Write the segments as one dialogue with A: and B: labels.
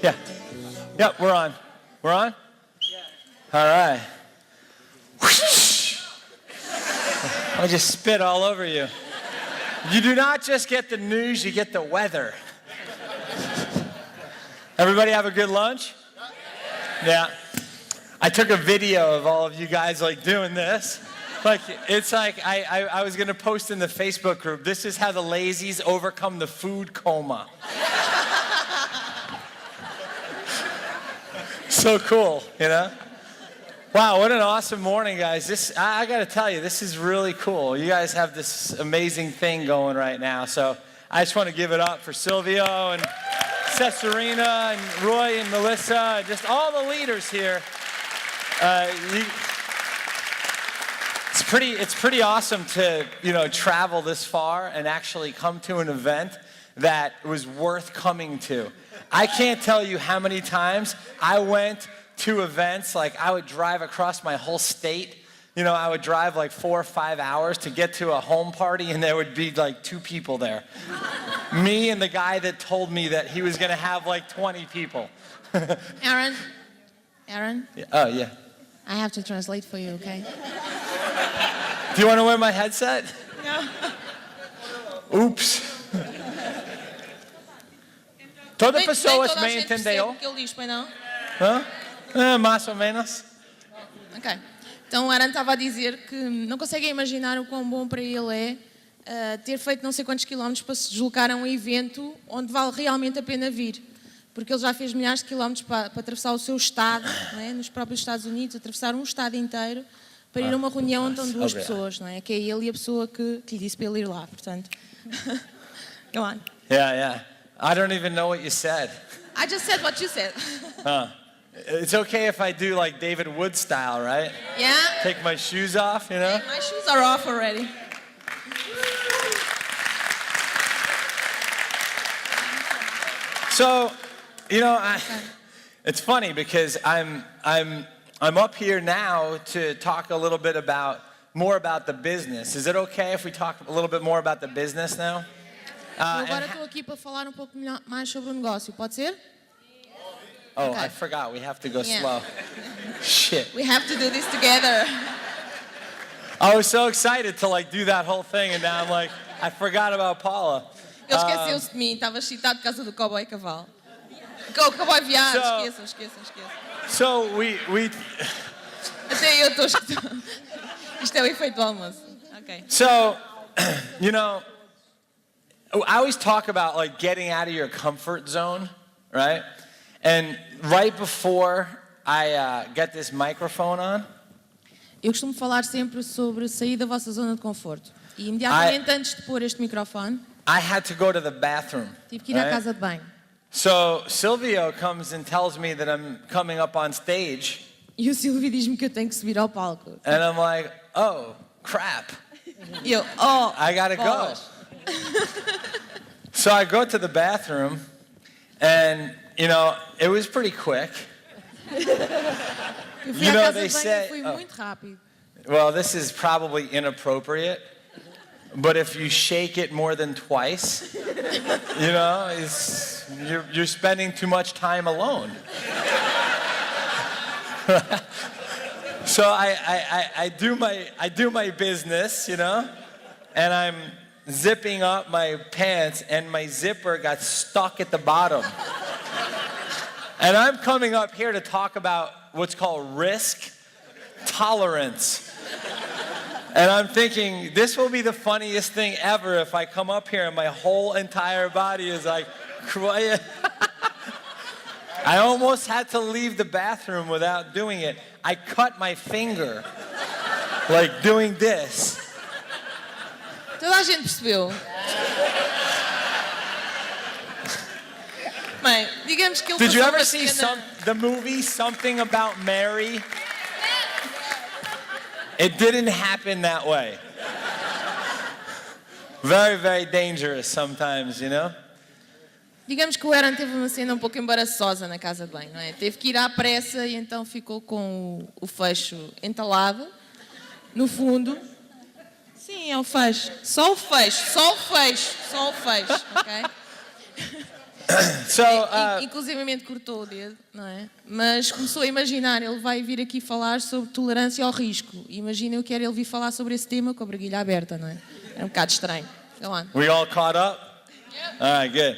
A: Yeah. Yep, we're on. We're on? Yeah. All right. I just spit all over you. You do not just get the news, you get the weather. Everybody have a good lunch? Yeah. I took a video of all of you guys like doing this. Like, it's like I was going to post in the Facebook group, this is how the lazies overcome the food coma. So cool, you know? Wow, what an awesome morning, guys. I got to tell you, this is really cool. You guys have this amazing thing going right now. So I just want to give it up for Silvio and Cesarina and Roy and Melissa, and just all the leaders here. It's pretty awesome to, travel this far and actually come to an event that was worth coming to. I can't tell you how many times I went to events, like I would drive across my whole state. I would drive like 4 or 5 hours to get to a home party, and there would be like 2 people there. Me and the guy that told me that he was going to have like 20 people.
B: Aaron?
A: Yeah. Oh, yeah.
B: I have to translate for you, okay?
A: Do you want to wear my headset?
B: No.
A: Oops. Toda pessoa me entendeu?
B: O que ele diz, pois não?
A: Mais ou menos.
B: Ok. Então o Aaron estava a dizer que não conseguem imaginar o quão bom para ele é ter feito não sei quantos quilómetros para se deslocar a um evento onde vale realmente a pena vir. Porque ele já fez milhares de quilómetros para atravessar o seu estado, não é? Nos próprios Estados Unidos, atravessar um estado inteiro para ir a uma reunião onde estão 2 pessoas, não é? Que é ele e a pessoa que lhe disse para ele ir lá, portanto. Go on.
A: Yeah. I don't even know what you said.
B: I just said what you said.
A: It's okay if I do like David Wood style, right?
B: Yeah.
A: Take my shoes off,
B: My shoes are off already.
A: So, it's funny because I'm up here now to talk a little bit more about the business. Is it okay if we talk a little bit more about the business now?
B: Agora estou aqui para falar um pouco mais sobre o negócio. Pode ser?
A: Oh,
B: Okay.
A: I forgot. We have to go slow. Shit.
B: We have to do this together.
A: I was so excited to do that whole thing, and now I'm like, I forgot about Paula.
B: Ele esqueceu-se de mim, estava excitado por causa do cowboy cavalo. O cowboy viado, esqueçam.
A: So we
B: Até eu estou excitado. Isto é o efeito do almoço. Ok.
A: So, I always talk about getting out of your comfort zone, right? And right before I get this microphone on,
B: Eu costumo falar sempre sobre sair da vossa zona de conforto. E imediatamente antes de pôr este microfone,
A: I had to go to the bathroom.
B: tive que ir à casa de banho.
A: So Silvio comes and tells me that I'm coming up on stage.
B: E o Silvio diz-me que eu tenho que subir ao palco.
A: And I'm like, oh, crap.
B: E eu,
A: I gotta go. So I go to the bathroom, and, it was pretty quick.
B: Eu fui à casa de banho e fui muito rápido.
A: Well, this is probably inappropriate, but if you shake it more than twice, you're spending too much time alone. So I do my business, and I'm zipping up my pants, and my zipper got stuck at the bottom. And I'm coming up here to talk about what's called risk tolerance. And I'm thinking, this will be the funniest thing ever if I come up here and my whole entire body is like, quiet. I almost had to leave the bathroom without doing it. I cut my finger, doing this.
B: Toda a gente percebeu. Bem, digamos que ele
A: Did you
B: passou
A: ever
B: uma
A: see
B: cena-
A: the movie Something About Mary? It didn't happen that way. Very, very dangerous sometimes,
B: Digamos que o Aaron teve uma cena um pouco embaraçosa na casa de banho, não é? Teve que ir à pressa e então ficou com o fecho entalado no fundo. Sim, é o fecho. Só o fecho, ok?
A: So,
B: Inclusivamente cortou o dedo, não é? Mas começou a imaginar, ele vai vir aqui falar sobre tolerância ao risco. Imagina, eu quero ele vir falar sobre esse tema com a briguilha aberta, não é? É um bocado estranho. Go on.
A: we all caught up? All right, good.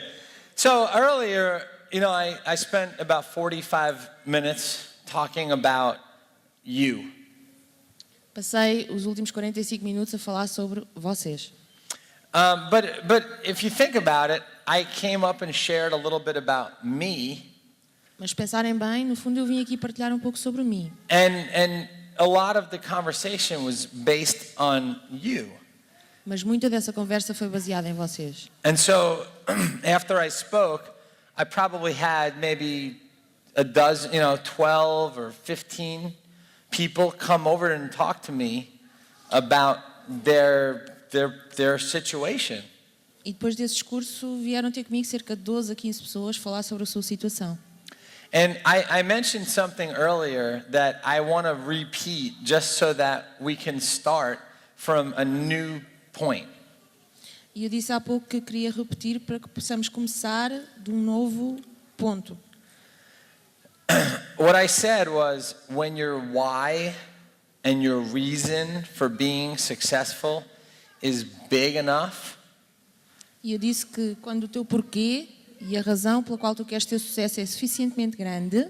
A: So earlier, I spent about 45 minutes talking about you.
B: Passei os últimos 45 minutos a falar sobre vocês.
A: But if you think about it, I came up and shared a little bit about me.
B: Mas pensarem bem, no fundo eu vim aqui partilhar um pouco sobre mim.
A: And a lot of the conversation was based on you.
B: Mas muita dessa conversa foi baseada em vocês.
A: And so after I spoke, I probably had maybe a dozen, 12 or 15 people come over and talk to me about their situation.
B: E depois desse discurso vieram ter comigo cerca de 12 a 15 pessoas falar sobre a sua situação.
A: And I mentioned something earlier that I want to repeat just so that we can start from a new point.
B: E eu disse há pouco que queria repetir para que possamos começar de um novo ponto.
A: What I said was when your why and your reason for being successful is big enough,
B: E eu disse que quando o teu porquê e a razão pela qual tu queres ter sucesso é suficientemente grande,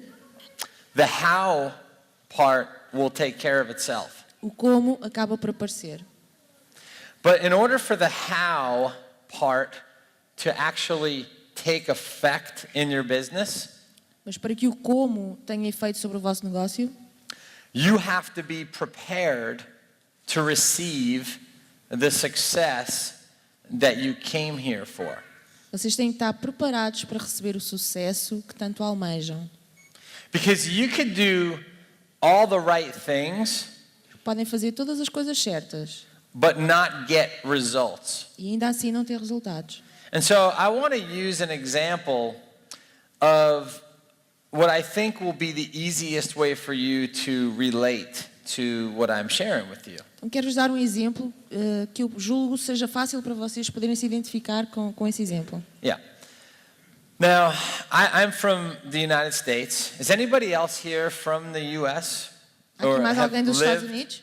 A: the how part will take care of itself.
B: o como acaba por aparecer.
A: But in order for the how part to actually take effect in your business,
B: Mas para que o como tenha efeito sobre o vosso negócio,
A: you have to be prepared to receive the success that you came here for.
B: vocês têm que estar preparados para receber o sucesso que tanto almejam.
A: Because you could do all the right things,
B: Podem fazer todas as coisas certas
A: but not get results.
B: e ainda assim não ter resultados.
A: And so I want to use an example of what I think will be the easiest way for you to relate to what I'm sharing with you.
B: Então quero-vos dar um exemplo que eu julgo seja fácil para vocês poderem se identificar com esse exemplo.
A: Yeah. Now, I'm from the United States. Is anybody else here from the U.S.?
B: Há aqui mais
A: have
B: alguém dos Estados
A: lived
B: Unidos?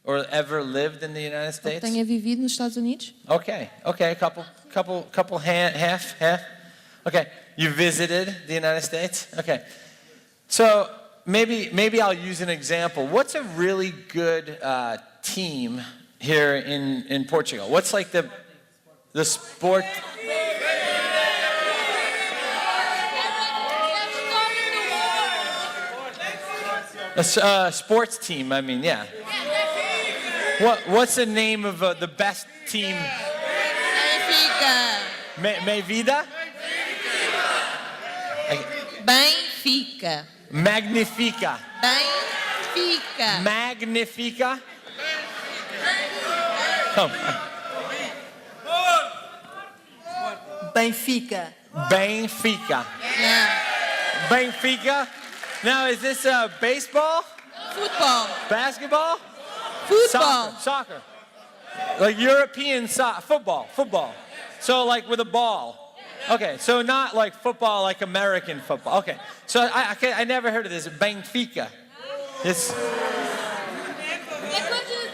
A: or ever lived in the United
B: Ou que
A: States?
B: tenha vivido nos Estados Unidos?
A: Okay, a couple, half. Okay, you visited the United States? Okay. So maybe I'll use an example. What's a really good team here in Portugal? What's like the sport? A sports team, I mean, yeah. What's the name of the best team?
B: Benfica.
A: Me vida?
B: Benfica.
A: Magnifica.
B: Benfica.
A: Magnifica. Come.
C: Benfica.
A: Benfica.
B: Yeah.
A: Benfica. Now, is this baseball?
B: Futebol.
A: Basketball?
B: Futebol.
A: Soccer. Like European football. So like with a ball. Okay, so not like football, like American football. Okay, so I never heard of this. Benfica.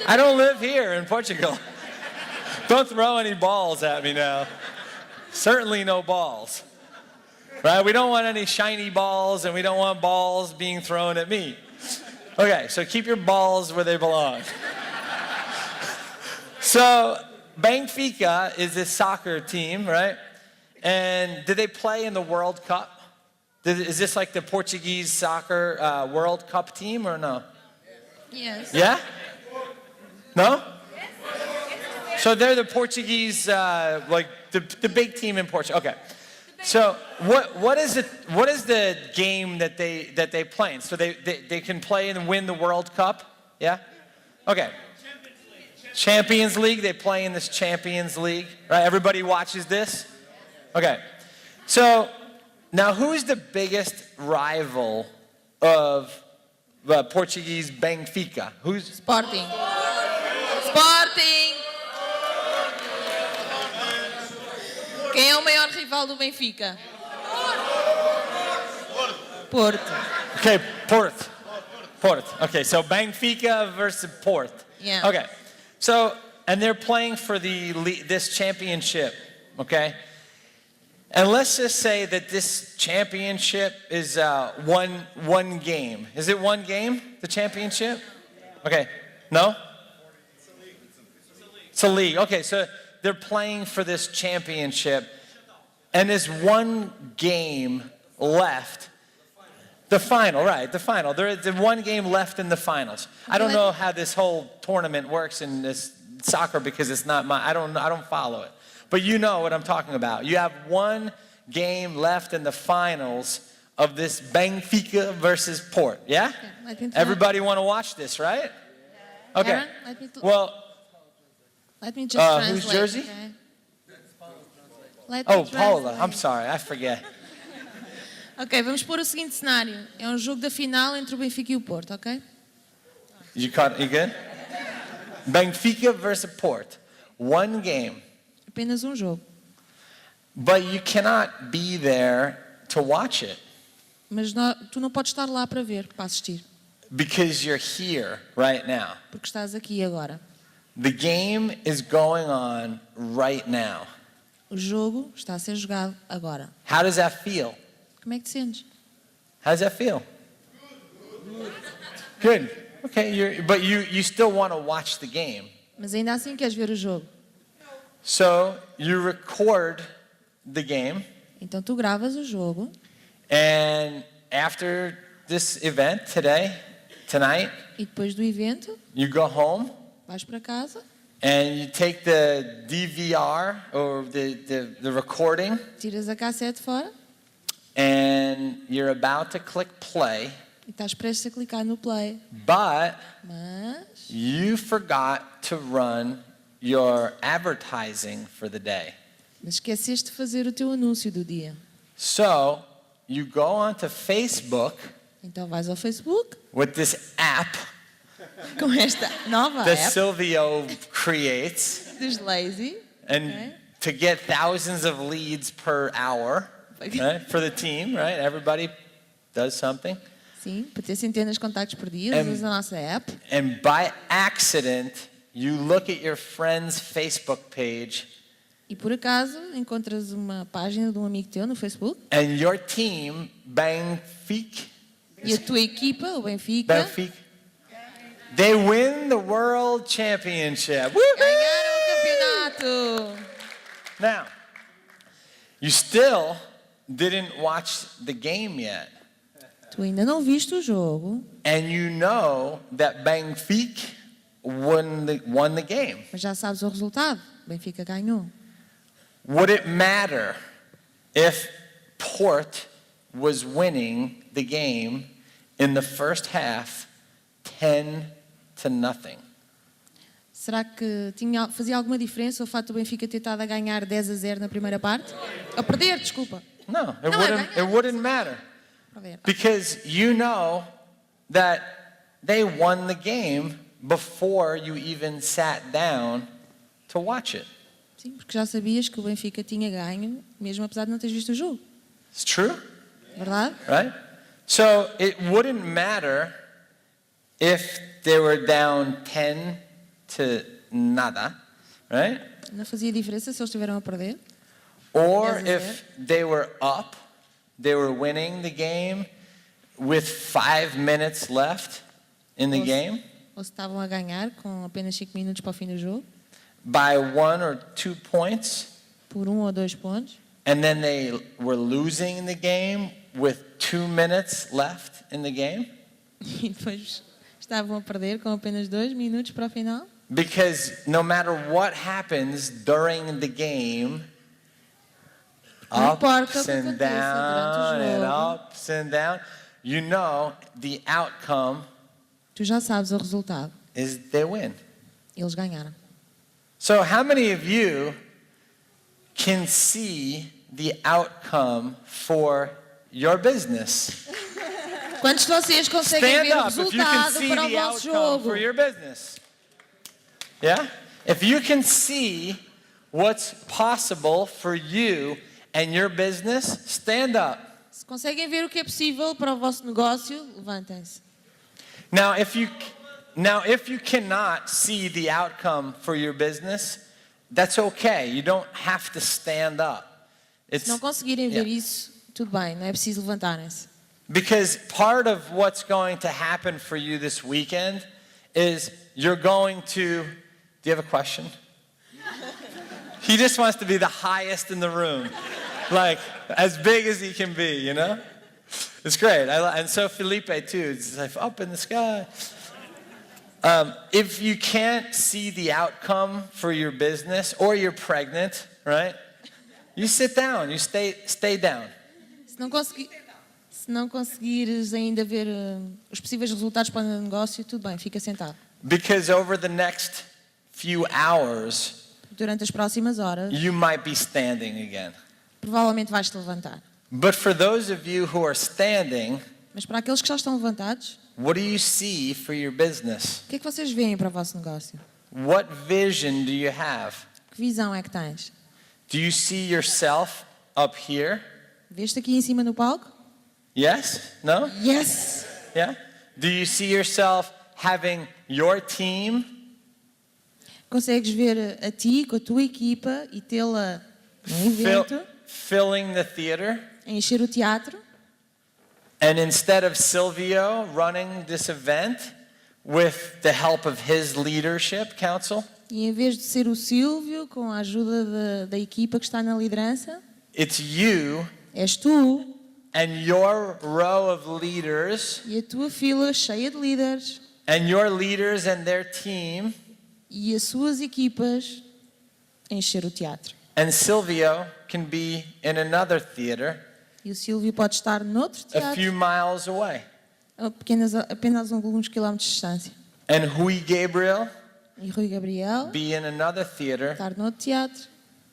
A: I don't live here in Portugal. Don't throw any balls at me now. Certainly no balls. Right? We don't want any shiny balls, and we don't want balls being thrown at me. Okay, so keep your balls where they belong. So Benfica is this soccer team, right? And did they play in the World Cup? Is this like the Portuguese soccer World Cup team or no?
B: Yes.
A: Yeah? No? So they're the Portuguese, like the big team in Portugal. Okay. So what is the game that they play in? So they can play and win the World Cup? Yeah? Okay. Champions League, they play in this Champions League, right? Everybody watches this? Okay. So now who's the biggest rival of Portuguese Benfica? Who's
B: Sporting. Quem é o maior rival do Benfica? Porto.
A: Okay, Porto. Okay, so Benfica versus Porto.
B: Yeah.
A: Okay, so, and they're playing for this championship, okay? And let's just say that this championship is one game. Is it one game, the championship? Okay, no? It's a league. Okay, so they're playing for this championship, and there's one game left. The final, right, the final. There's one game left in the finals. I don't know how this whole tournament works in this soccer because it's not I don't follow it. But you know what I'm talking about. You have one game left in the finals of this Benfica versus Port, yeah? Everybody want to watch this, right? Okay.
B: Aaron, let me just translate.
A: Whose jersey?
B: Okay?
A: Paula. I'm sorry, I forget.
B: Ok, vamos pôr o seguinte cenário. É um jogo da final entre o Benfica e o Porto, ok?
A: You good? Benfica versus Port. One game.
B: Apenas um jogo.
A: But you cannot be there to watch it.
B: Mas tu não podes estar lá para ver, para assistir.
A: Because you're here right now.
B: Porque estás aqui agora.
A: The game is going on right now.
B: O jogo está a ser jogado agora.
A: How does that feel?
B: Como é que te sentes?
A: How does that feel? Good. Okay, but you still want to watch the game.
B: Mas ainda assim queres ver o jogo.
A: So you record the game.
B: Então tu gravas o jogo.
A: And after this event tonight,
B: E depois do evento,
A: you go home.
B: vais para casa.
A: And you take the DVR or the recording.
B: Tiras a cassete fora.
A: And you're about to click play.
B: E estás prestes a clicar no play.
A: But
B: Mas
A: you forgot to run your advertising for the day.
B: esqueceste de fazer o teu anúncio do dia.
A: So you go onto Facebook
B: Então vais ao Facebook
A: with this app
B: com esta nova
A: that
B: app
A: Silvio creates
B: dos Lazy.
A: and to get thousands of leads per hour, right, for the team, right? Everybody does something.
B: Sim, para ter centenas de contactos por dia, usas a nossa app.
A: And by accident, you look at your friend's Facebook page
B: E por acaso encontras uma página de um amigo teu no Facebook.
A: and your team, Benfica,
B: E a tua equipa, o Benfica,
A: they win the World Championship.
B: ganharam o campeonato.
A: Now, you still didn't watch the game yet.
B: Tu ainda não viste o jogo,
A: And you know that Benfica won the game.
B: mas já sabes o resultado. O Benfica ganhou.
A: Would it matter if Port was winning the game in the first half 10-0?
B: Será que fazia alguma diferença o fato do Benfica ter estado a ganhar 10-0 na primeira parte? A perder, desculpa.
A: No,
B: ganhar.
A: it wouldn't matter.
B: Perder.
A: Because you know that they won the game before you even sat down to watch it.
B: Sim, porque já sabias que o Benfica tinha ganho, mesmo apesar de não teres visto o jogo.
A: It's true,
B: Verdade?
A: right? So it wouldn't matter if they were down 10-0, right?
B: Não fazia diferença se eles estiveram a perder.
A: Or
B: 10-0.
A: if they were up, they were winning the game with 5 minutes left in the game
B: Ou se estavam a ganhar com apenas 5 minutos para o fim do jogo,
A: by 1 or 2 points,
B: por 1 ou 2 pontos,
A: and then they were losing the game with 2 minutes left in the game.
B: e depois estavam a perder com apenas 2 minutos para o final.
A: Because no matter what happens during the game,
B: Não importa o
A: ups
B: que
A: and
B: aconteça
A: down
B: durante o
A: and
B: jogo,
A: ups and down, you know the outcome
B: tu já sabes o resultado.
A: is they win.
B: Eles ganharam.
A: So how many of you can see the outcome for your business?
B: Quantos de vocês conseguem
A: Stand
B: ver o
A: up if you can
B: resultado
A: see
B: para o
A: the
B: vosso
A: outcome
B: jogo?
A: for your business. Yeah? If you can see what's possible for you and your business, stand up.
B: Se conseguem ver o que é possível para o vosso negócio, levantem-se.
A: Now, if you cannot see the outcome for your business, that's okay. You don't have to stand up.
B: Se não conseguirem ver isso, tudo bem, não é preciso levantarem-se.
A: Because part of what's going to happen for you this weekend is you're going to. Do you have a question? He just wants to be the highest in the room, like as big as he can be, you know? It's great. And so Felipe too. It's like up in the sky. If you can't see the outcome for your business, or you're pregnant, right? You sit down. You stay down.
B: Se não conseguires ainda ver os possíveis resultados para o negócio, tudo bem, fica sentado.
A: Because over the next few hours,
B: Durante as próximas horas,
A: you might be standing again.
B: provavelmente vais-te levantar.
A: But for those of you who are standing,
B: Mas para aqueles que já estão levantados,
A: what do you see for your business?
B: o que é que vocês veem para o vosso negócio?
A: What vision do you have?
B: Que visão é que tens?
A: Do you see yourself up here?
B: Vês-te aqui em cima no palco?
A: Yes? No?
B: Yes!
A: Yeah? Do you see yourself having your team?
B: Consegues ver a ti com a tua equipa e tê-la num evento,
A: Filling the theater?
B: a encher o teatro?
A: And instead of Silvio running this event with the help of his leadership council,
B: E em vez de ser o Silvio, com a ajuda da equipa que está na liderança,
A: it's you
B: és tu
A: and your row of leaders
B: e a tua fila cheia de líderes
A: and your leaders and their team,
B: e as suas equipas a encher o teatro.
A: and Silvio can be in another theater
B: E o Silvio pode estar noutro
A: a few
B: teatro,
A: miles away.
B: apenas alguns quilómetros de distância.
A: And Rui Gabriel
B: E Rui Gabriel
A: be in another theater,
B: estar noutro teatro.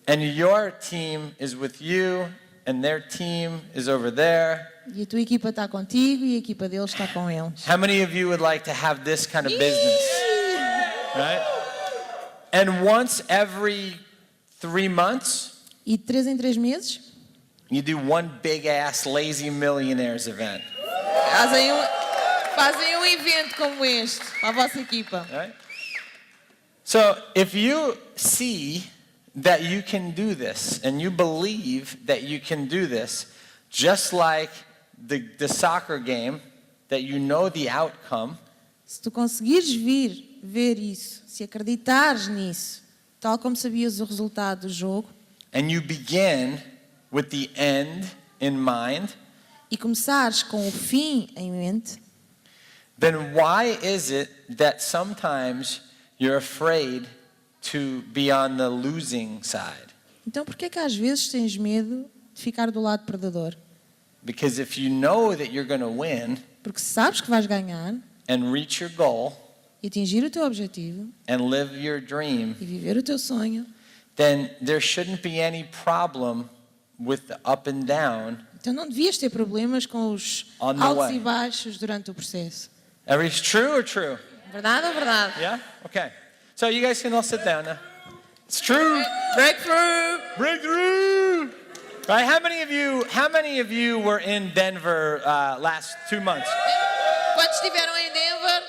A: and your team is with you and their team is over there.
B: E a tua equipa está contigo e a equipa deles está com eles.
A: How many of you would like to have this kind of business? Right? And once every 3 months,
B: E de 3 em 3 meses,
A: you do one big ass lazy millionaires event.
B: fazem um evento como este para a vossa equipa.
A: Right? So if you see that you can do this and you believe that you can do this, just like the soccer game, that you know the outcome,
B: Se tu conseguires ver isso, se acreditares nisso, tal como sabias o resultado do jogo,
A: and you begin with the end in mind,
B: e começares com o fim em mente,
A: then why is it that sometimes you're afraid to be on the losing side?
B: então por que é que às vezes tens medo de ficar do lado perdedor?
A: Because if you know that you're going to win
B: Porque se sabes que vais ganhar
A: and reach your goal
B: e atingir o teu objetivo
A: and live your dream,
B: e viver o teu sonho,
A: then there shouldn't be any problem with the up and down.
B: então não devias ter problemas com os
A: On the
B: altos
A: way.
B: e baixos durante o processo.
A: Is true or true?
B: Verdade ou verdade?
A: Yeah? Okay. So you guys can all sit down now. It's true.
B: Breakthrough!
A: Breakthrough! Right? How many of you were in Denver last 2 months?
B: Quantos estiveram em Denver?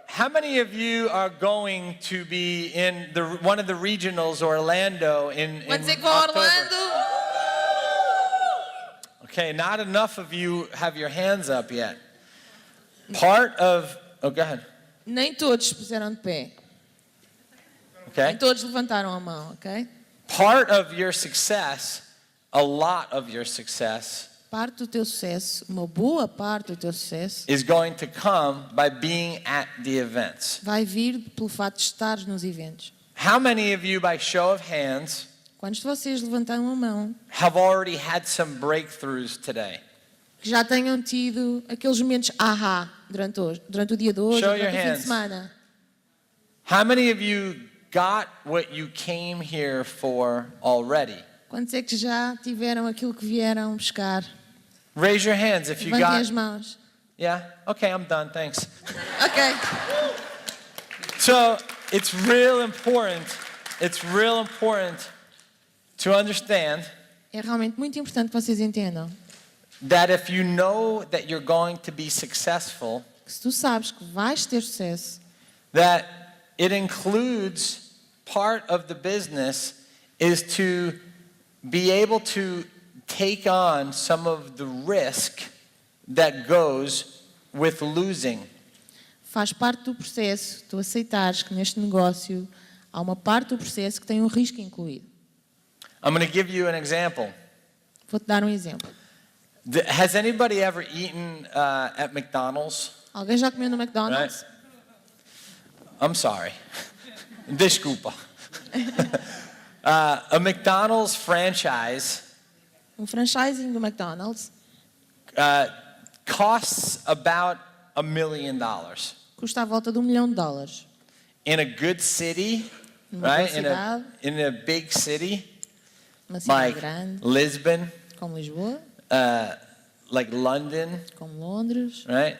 A: How many of you are going to be in one of the regionals, Orlando, in
B: Quantos é que vão a
A: October?
B: Orlando?
A: Okay, not enough of you have your hands up yet. Go ahead.
B: Nem todos se puseram de pé.
A: Okay.
B: Nem todos levantaram a mão, ok?
A: Part of your success, a lot of your success,
B: Parte do teu sucesso, uma boa parte do teu sucesso,
A: is going to come by being at the events.
B: vai vir pelo fato de estares nos eventos.
A: How many of you, by show of hands,
B: Quantos de vocês levantaram a mão
A: have already had some breakthroughs today?
B: que já tenham tido aqueles momentos ahá durante o dia de hoje,
A: Show
B: durante
A: your
B: o fim de
A: hands.
B: semana?
A: How many of you got what you came here for already?
B: Quantos é que já tiveram aquilo que vieram buscar?
A: Raise your hands if you
B: Levantem as
A: got.
B: mãos.
A: Yeah? Okay, I'm done. Thanks.
B: Ok.
A: So, it's real important to understand
B: É realmente muito importante que vocês entendam
A: that if you know that you're going to be successful,
B: Que se tu sabes que vais ter sucesso,
A: that it includes part of the business is to be able to take on some of the risk that goes with losing.
B: faz parte do processo, tu aceitares que neste negócio há uma parte do processo que tem um risco incluído.
A: I'm going to give you an example.
B: Vou-te dar um exemplo.
A: Has anybody ever eaten at McDonald's?
B: Alguém já comeu no McDonald's?
A: I'm sorry. Desculpa. A McDonald's franchise
B: Um franchising do McDonald's
A: costs about $1 million.
B: custa à volta de $1 milhão.
A: In a good city,
B: Numa boa
A: right?
B: cidade,
A: In a big city,
B: uma cidade
A: like
B: grande,
A: Lisbon,
B: como Lisboa,
A: like London,
B: como Londres,
A: right?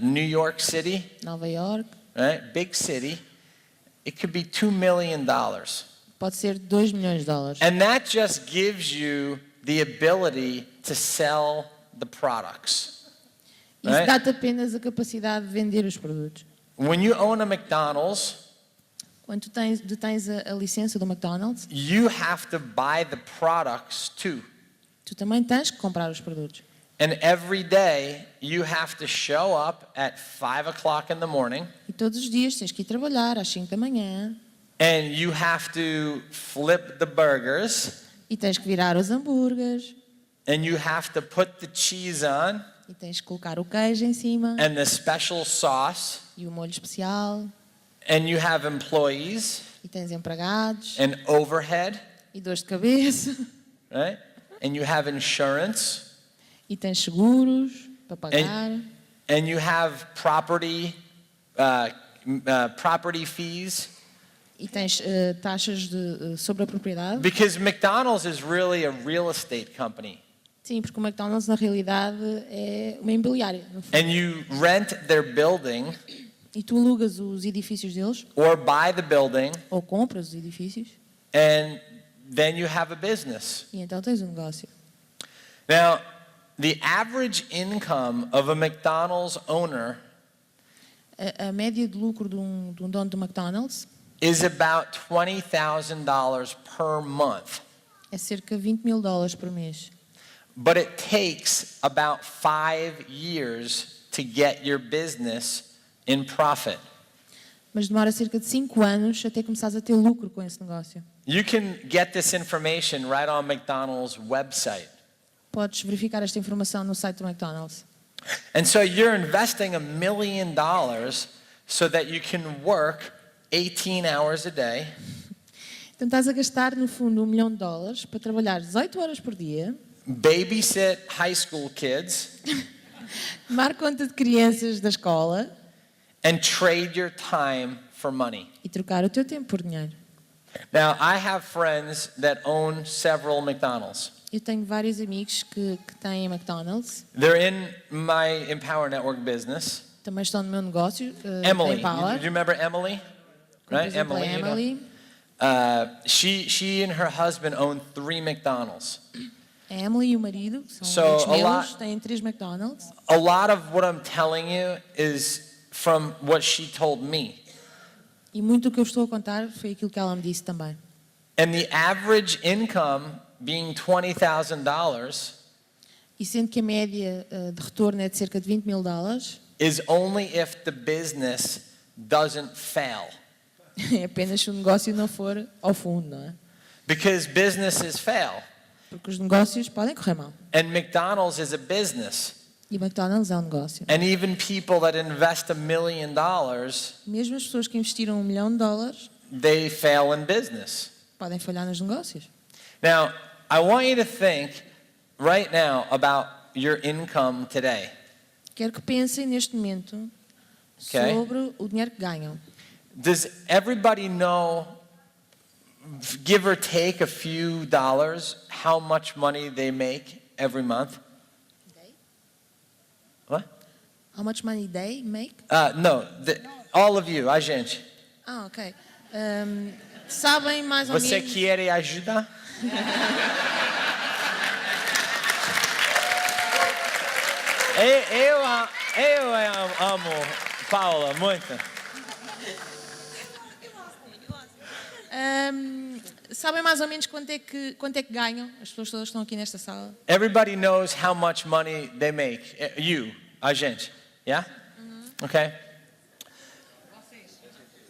A: New York City,
B: Nova York,
A: right? Big city. It could be $2 million.
B: pode ser $2 milhões.
A: And that just gives you the ability to sell the products.
B: Isso
A: Right?
B: dá-te apenas a capacidade de vender os produtos.
A: When you own a McDonald's,
B: Quando tu tens a licença do McDonald's,
A: you have to buy the products too.
B: tu também tens que comprar os produtos.
A: And every day you have to show up at 5 o'clock in the morning
B: E todos os dias tens que ir trabalhar às 5 da manhã
A: and you have to flip the burgers
B: e tens que virar os hambúrgueres
A: and you have to put the cheese on
B: e tens que colocar o queijo em cima
A: and the special sauce
B: e o molho especial
A: and you have employees
B: e tens empregados
A: and overhead,
B: e dores de cabeça
A: right? And you have insurance
B: e tens seguros para pagar
A: and you have property fees.
B: e tens taxas sobre a propriedade.
A: Because McDonald's is really a real estate company.
B: Sim, porque o McDonald's na realidade é uma imobiliária, no fundo.
A: And you rent their building
B: E tu alugas os edifícios deles
A: or buy the building
B: ou compras os edifícios
A: and then you have a business.
B: e então tens um negócio.
A: Now, the average income of a McDonald's owner
B: A média de lucro de um dono do McDonald's
A: is about $20,000 per month.
B: é cerca de $20 mil por mês.
A: But it takes about 5 years to get your business in profit.
B: Mas demora cerca de 5 anos até começares a ter lucro com esse negócio.
A: You can get this information right on McDonald's website.
B: Podes verificar esta informação no site do McDonald's.
A: And so you're investing $1 million so that you can work 18 hours a day,
B: Então estás a gastar no fundo $1 milhão para trabalhar 18 horas por dia,
A: babysit high school kids,
B: tomar conta de crianças da escola
A: and trade your time for money.
B: e trocar o teu tempo por dinheiro.
A: Now, I have friends that own several McDonald's.
B: Eu tenho vários amigos que têm McDonald's,
A: They're in my Empower Network business.
B: também estão no meu negócio,
A: Emily,
B: em Power.
A: do you remember Emily?
B: Por
A: Right,
B: exemplo, a
A: Emily. You know?
B: Emily.
A: She and her husband own 3 McDonald's.
B: A Emily e o marido, que são
A: So,
B: amigos
A: a
B: meus,
A: lot-
B: têm 3 McDonald's.
A: A lot of what I'm telling you is from what she told me.
B: E muito do que eu estou a contar foi aquilo que ela me disse também.
A: And the average income being $20,000
B: E sendo que a média de retorno é de cerca de $20 mil,
A: is only if the business doesn't fail.
B: é apenas se o negócio não for ao fundo, não é?
A: Because businesses fail.
B: Porque os negócios podem correr mal.
A: And McDonald's is a business.
B: E McDonald's é um negócio.
A: And even people that invest $1 million,
B: Mesmo as pessoas que investiram $1 milhão,
A: they fail in business.
B: podem falhar nos negócios.
A: Now, I want you to think right now about your income today.
B: Quero que pensem neste momento
A: Okay.
B: sobre o dinheiro que ganham.
A: Does everybody know, give or take a few dollars, how much money they make every month? What?
B: How much money they make?
A: No, all of you, a gente.
B: Ah, ok. Sabem mais ou
A: Você
B: menos...
A: quer ajudar? Eu amo Paula muito.
B: Sabem mais ou menos quanto é que ganham as pessoas todas que estão aqui nesta sala?
A: Everybody knows how much money they make. You, a gente. Yeah? Okay.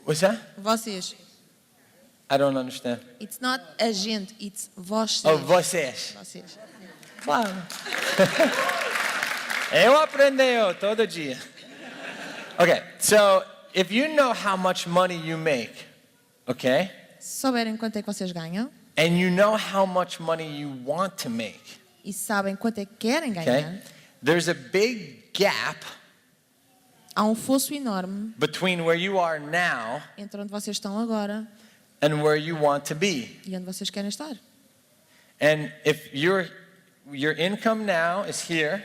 A: What's that?
B: Vocês.
A: I don't understand.
B: It's not a gente, it's vocês.
A: Oh, vocês.
B: Vocês.
A: Claro. Eu aprendo todo dia. Okay, so if you know how much money you make, okay?
B: Se souberem quanto é que vocês ganham
A: And you know how much money you want to make,
B: e sabem quanto é que querem
A: okay?
B: ganhar,
A: There's a big gap
B: há um fosso enorme
A: between where you are now
B: entre onde vocês estão agora
A: and where you want to be.
B: e onde vocês querem estar.
A: And if your income now is here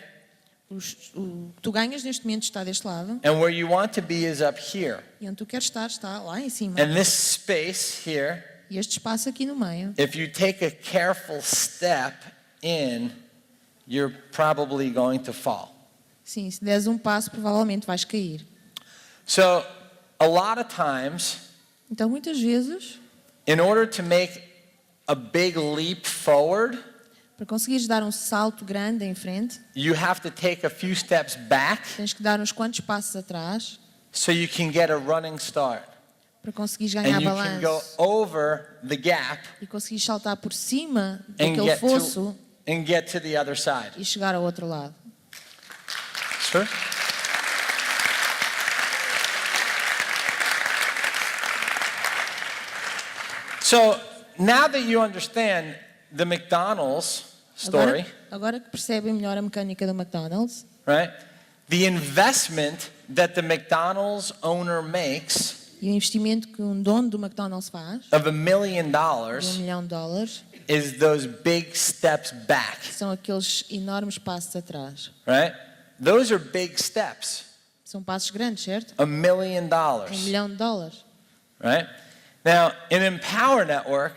B: O que tu ganhas neste momento está deste lado
A: and where you want to be is up here.
B: e onde tu queres estar está lá em cima.
A: And this space here,
B: E este espaço aqui no meio,
A: if you take a careful step in, you're probably going to fall.
B: sim, se deres um passo provavelmente vais cair.
A: So, a lot of times,
B: Então muitas vezes,
A: in order to make a big leap forward,
B: para conseguires dar um salto grande em frente,
A: you have to take a few steps back
B: tens que dar uns quantos passos atrás
A: so you can get a running start.
B: para conseguires ganhar
A: And you can go
B: balanço
A: over the gap
B: e conseguires saltar por cima
A: and
B: daquele fosso
A: get to the other side.
B: e chegar ao outro lado.
A: Sure? So, now that you understand the McDonald's story,
B: Agora que percebem melhor a mecânica do McDonald's,
A: right? The investment that the McDonald's owner makes
B: e o investimento que um dono do McDonald's faz,
A: of $1 million
B: de $1 milhão,
A: is those big steps back,
B: são aqueles enormes passos atrás.
A: right? Those are big steps.
B: São passos grandes, certo?
A: $1 million,
B: $1 milhão.
A: right? Now, in Empower Network,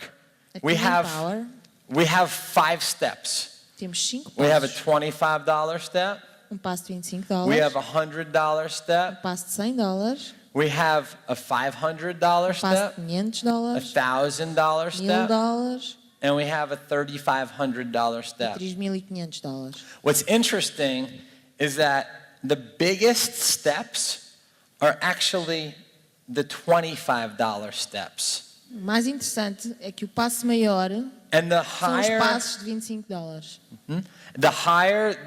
B: Aqui
A: we
B: no
A: have
B: Power,
A: we have 5 steps.
B: temos 5
A: We have a
B: passos.
A: $25 step.
B: Um passo de $25,
A: We have a $100 step.
B: um passo de $100,
A: We have a $500
B: passo
A: step,
B: de $500,
A: a $1,000 step,
B: $1.000
A: and we have a $3,500
B: e
A: step.
B: $3.500.
A: What's interesting is that the biggest steps are actually the $25 steps.
B: O mais interessante é que o passo maior
A: And the
B: são os
A: higher
B: passos de $25.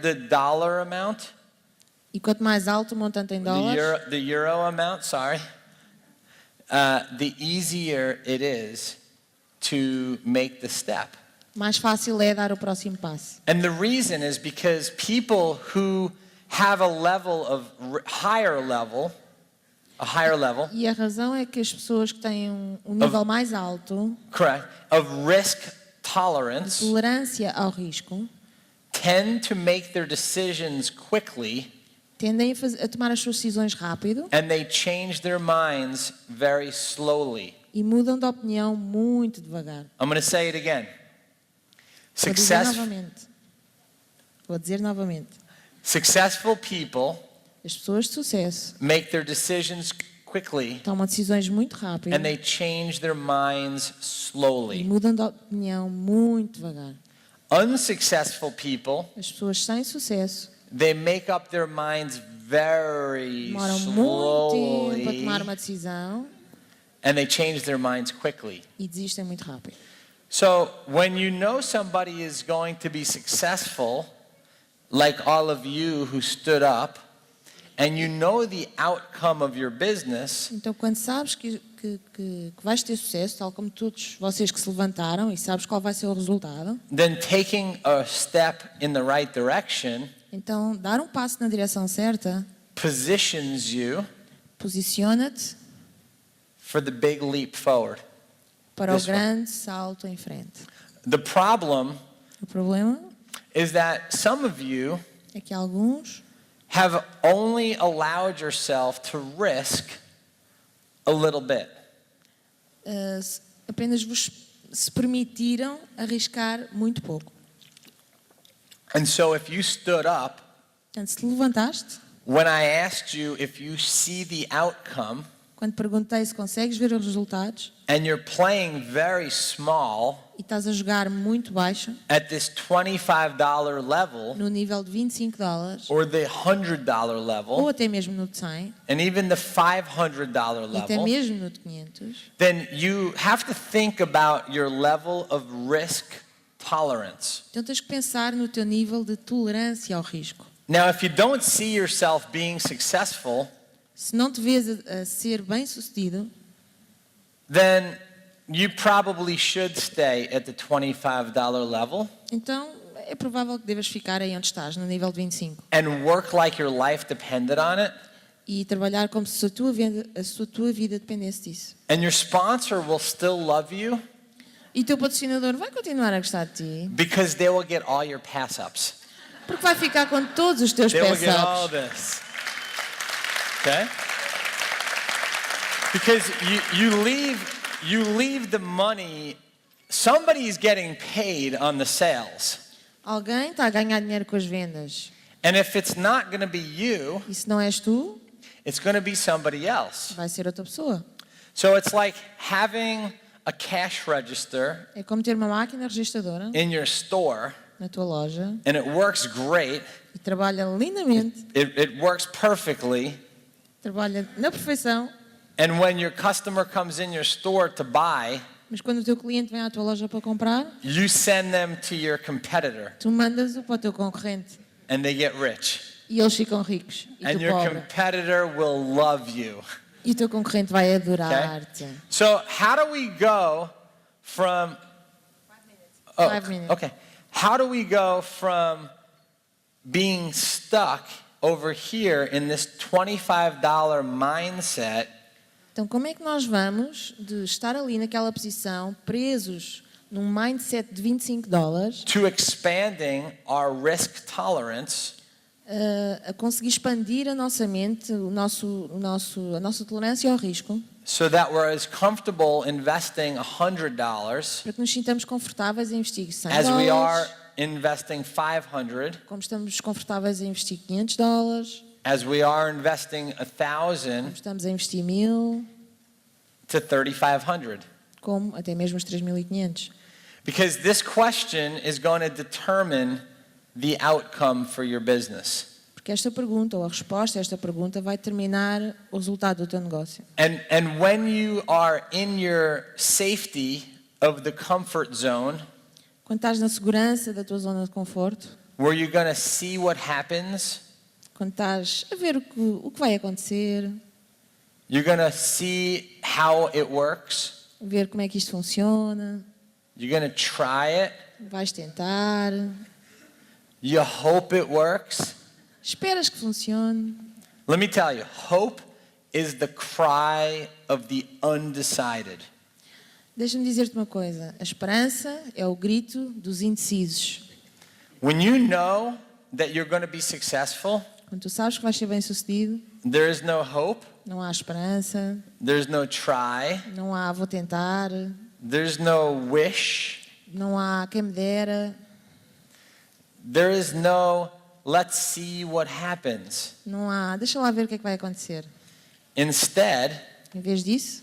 A: the dollar amount,
B: E quanto mais alto o montante em dólares,
A: the euro amount, sorry, the easier it is to make the step.
B: mais fácil é dar o próximo passo.
A: And the reason is because people who have a level of higher level,
B: E a razão é que as pessoas que têm um nível mais alto
A: correct, of risk
B: de
A: tolerance
B: tolerância ao risco,
A: tend to make their decisions quickly
B: tendem a tomar as suas decisões rápido
A: and they change their minds very slowly.
B: e mudam de opinião muito devagar.
A: I'm going to say it again.
B: Vou dizer novamente.
A: Successful people
B: As pessoas de sucesso
A: make their decisions quickly
B: tomam decisões muito rápido
A: and they change their minds
B: e
A: slowly.
B: mudam de opinião muito devagar.
A: Unsuccessful people,
B: As pessoas sem sucesso
A: they make up their minds very
B: demoram muito tempo a
A: slowly
B: tomar uma decisão
A: and they change their minds quickly.
B: e desistem muito rápido.
A: So, when you know somebody is going to be successful, like all of you who stood up, and you know the outcome of your business,
B: Então, quando sabes que vais ter sucesso, tal como todos vocês que se levantaram e sabes qual vai ser o resultado,
A: then taking a step in the right direction
B: então dar um passo na direção certa
A: positions you
B: posiciona-te
A: for the big leap forward.
B: para o
A: This one.
B: grande salto em frente.
A: The problem
B: O problema
A: is that some of you
B: é que alguns
A: have only allowed yourself to risk a little bit.
B: Apenas se permitiram arriscar muito pouco.
A: And so if you stood up
B: Portanto, se te levantaste,
A: when I asked you if you see the outcome,
B: quando perguntei se consegues ver os resultados,
A: and you're playing very small
B: e estás a jogar muito baixo,
A: at this $25 level
B: no nível de $25,
A: or the $100
B: ou
A: level
B: até mesmo no de 100,
A: and even the $500
B: e até
A: level,
B: mesmo no de 500,
A: then you have to think about your level of risk tolerance.
B: então tens que pensar no teu nível de tolerância ao risco.
A: Now, if you don't see yourself being successful,
B: Se não te vês a ser bem-sucedido,
A: then you probably should stay at the $25 level
B: então é provável que devas ficar aí onde estás, no nível de 25.
A: and work like your life depended on it.
B: E trabalhar como se a tua vida dependesse disso.
A: And your sponsor will still love you
B: E o teu patrocinador vai continuar a gostar de ti,
A: because they will get all your pass-ups.
B: porque vai ficar com todos os teus
A: They will get all
B: pass-ups.
A: this. Okay? Because you leave the money, somebody's getting paid on the sales.
B: Alguém está a ganhar dinheiro com as vendas.
A: And if it's not going to be you,
B: E se não és tu,
A: it's going to be somebody else.
B: vai ser outra pessoa.
A: So it's like having a cash register
B: É como ter uma máquina registradora
A: in your store,
B: na tua loja
A: and it works great.
B: e trabalha lindamente,
A: It works perfectly.
B: trabalha na perfeição,
A: And when your customer comes in your store to buy,
B: mas quando o teu cliente vem à tua loja para comprar,
A: you send them to your competitor,
B: tu mandas-o para o teu concorrente
A: and they get rich.
B: e eles ficam ricos e
A: And
B: tu
A: your
B: pobre.
A: competitor will love you.
B: E o teu concorrente vai adorar-te.
A: So how do we go from... Oh,
B: 5 minutes.
A: okay. How do we go from being stuck over here in this $25 mindset
B: Então, como é que nós vamos de estar ali naquela posição, presos num mindset de $25,
A: to expanding our risk tolerance
B: a conseguir expandir a nossa mente, a nossa tolerância ao risco,
A: so that we're as comfortable investing $100
B: para que nos sintamos confortáveis em investir
A: as we are
B: $100,
A: investing 500,
B: como estamos confortáveis em investir $500,
A: as we are investing
B: como
A: 1,000
B: estamos a investir 1.000,
A: to 3,500.
B: como até mesmo os 3.500.
A: Because this question is going to determine the outcome for your business.
B: Porque esta pergunta, ou a resposta a esta pergunta, vai determinar o resultado do teu negócio.
A: And when you are in your safety of the comfort zone,
B: Quando estás na segurança da tua zona de conforto,
A: where you're going to see what happens,
B: quando estás a ver o que vai acontecer,
A: you're going to see how it works,
B: ver como é que isto funciona,
A: you're going to try it,
B: vais tentar,
A: you hope it works.
B: esperas que funcione.
A: Let me tell you, hope is the cry of the undecided.
B: Deixa-me dizer-te uma coisa, a esperança é o grito dos indecisos.
A: When you know that you're going to be successful,
B: Quando tu sabes que vais ser bem-sucedido,
A: there is no hope,
B: não há esperança,
A: there's no try,
B: não há vou tentar,
A: there's no wish,
B: não há quem me dera,
A: there is no let's see what happens.
B: não há deixa lá ver o que é que vai acontecer.
A: Instead,
B: Em vez disso,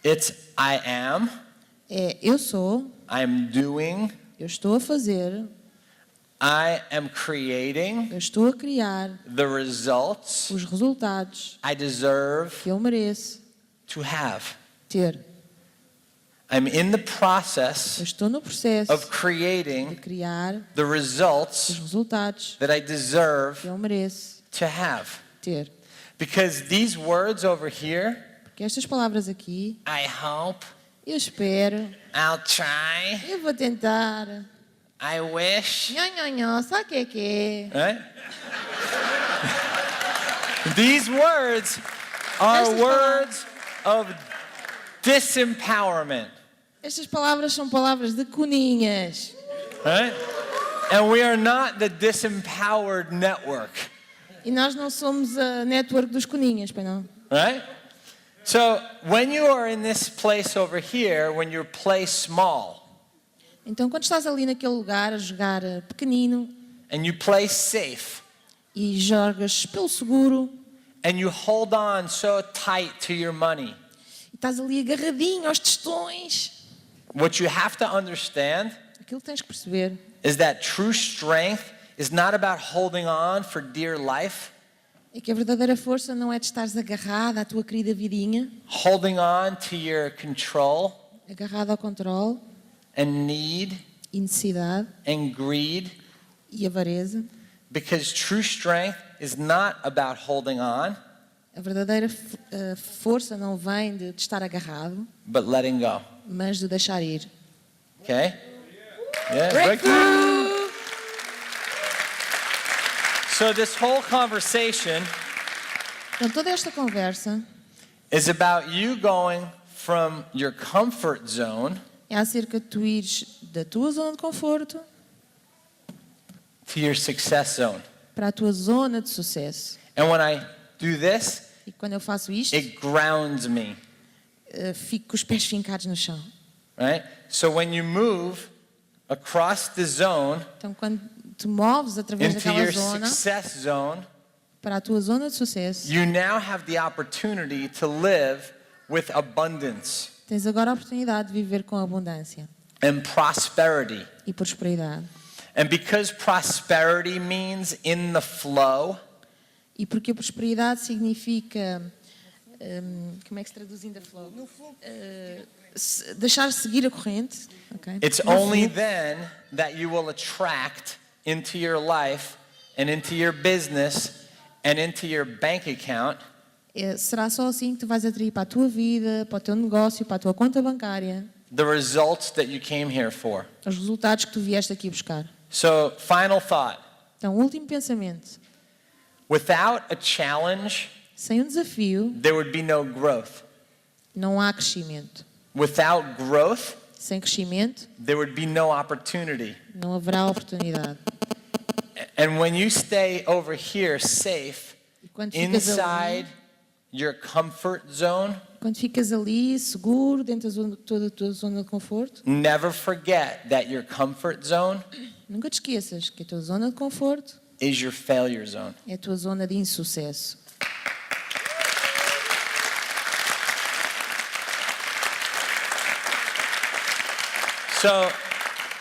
A: it's I am,
B: é eu sou,
A: I'm doing,
B: eu estou a fazer,
A: I am creating
B: eu estou a criar
A: the results
B: os resultados
A: I deserve
B: que eu mereço
A: to have.
B: ter.
A: I'm in the
B: Eu
A: process
B: estou no processo
A: of
B: de
A: creating
B: criar
A: the
B: os
A: results
B: resultados
A: that I deserve
B: que eu mereço
A: to have.
B: ter.
A: Because these words over here,
B: Porque estas palavras aqui,
A: I hope,
B: eu espero,
A: I'll try,
B: eu vou tentar,
A: I wish,
B: nhonhonhó, sabe o que é?
A: right? These words are
B: Estas
A: words of disempowerment,
B: Estas palavras são palavras de coninhas.
A: right? And we are not the disempowered network,
B: E nós não somos a network dos coninhas, pois não?
A: right? So when you are in this place over here, when you play small
B: Então, quando estás ali naquele lugar a jogar pequenino
A: and you play safe,
B: e jogas pelo seguro
A: and you hold on so tight to your money.
B: e estás ali agarradinho aos tostões.
A: What you have to understand
B: Aquilo que tens que perceber
A: is that true strength is not about holding on for dear life,
B: é que a verdadeira força não é de estares agarrado à tua querida vidinha,
A: holding on to your control
B: agarrado ao controle
A: and need
B: e necessidade
A: and greed,
B: e avareza.
A: because true strength is not about holding on,
B: A verdadeira força não vem de estar agarrado,
A: but letting go.
B: mas de deixar ir.
A: Okay? Yeah,
B: Breakthrough!
A: So this whole conversation
B: Então, toda esta conversa
A: is about you going from your comfort zone
B: é acerca de tu ires da tua zona de conforto
A: to your success zone.
B: para a tua zona de sucesso.
A: And when I do this,
B: E quando eu faço isto,
A: it grounds me,
B: fico com os pés fincados no chão.
A: right? So when you move across the zone
B: Então, quando te moves através
A: into
B: daquela
A: your
B: zona
A: success zone,
B: para a tua zona de sucesso,
A: you now have the opportunity to live with abundance
B: tens agora a oportunidade de viver com abundância
A: and prosperity.
B: e prosperidade.
A: And because prosperity means in the flow,
B: E porque a prosperidade significa, como é que se traduz in the flow? Deixar seguir a corrente. Okay?
A: it's
B: No
A: only
B: fluxo.
A: then that you will attract into your life and into your business and into your bank account
B: Será só assim que tu vais atrair para a tua vida, para o teu negócio, para a tua conta bancária,
A: the results that you came here for.
B: os resultados que tu vieste aqui buscar.
A: So, final thought.
B: Então, último pensamento.
A: Without a challenge,
B: Sem um desafio,
A: there would be no growth.
B: não há crescimento.
A: Without growth,
B: Sem crescimento,
A: there would be no opportunity.
B: não haverá oportunidade.
A: And when you stay over here safe,
B: E quando ficas
A: your comfort zone,
B: ali seguro, dentro da zona, toda a tua zona de conforto,
A: never forget that your comfort zone
B: nunca te esqueças que a tua zona de conforto
A: is your failure zone.
B: é a tua zona de insucesso.
A: So,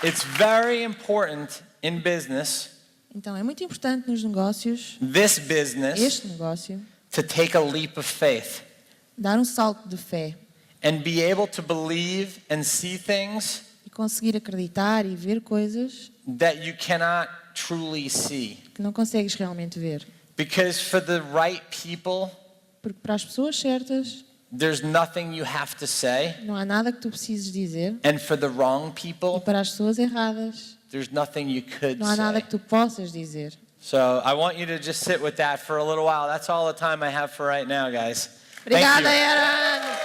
A: it's very important in business,
B: Então é muito importante nos negócios,
A: this business,
B: este negócio,
A: to take a leap of faith
B: dar um salto de fé
A: and be able to believe and see things
B: e conseguir acreditar e ver coisas
A: that you cannot truly see.
B: que não consegues realmente ver.
A: Because for the right people,
B: Porque para as pessoas certas
A: there's nothing you have to say.
B: não há nada que tu precises dizer,
A: And for the wrong
B: e
A: people,
B: para as pessoas erradas
A: there's nothing you could
B: não há nada
A: say.
B: que tu possas dizer.
A: So I want you to just sit with that for a little while. That's all the time I have for right now, guys. Thank
B: Obrigada,
A: you.
B: Aaron!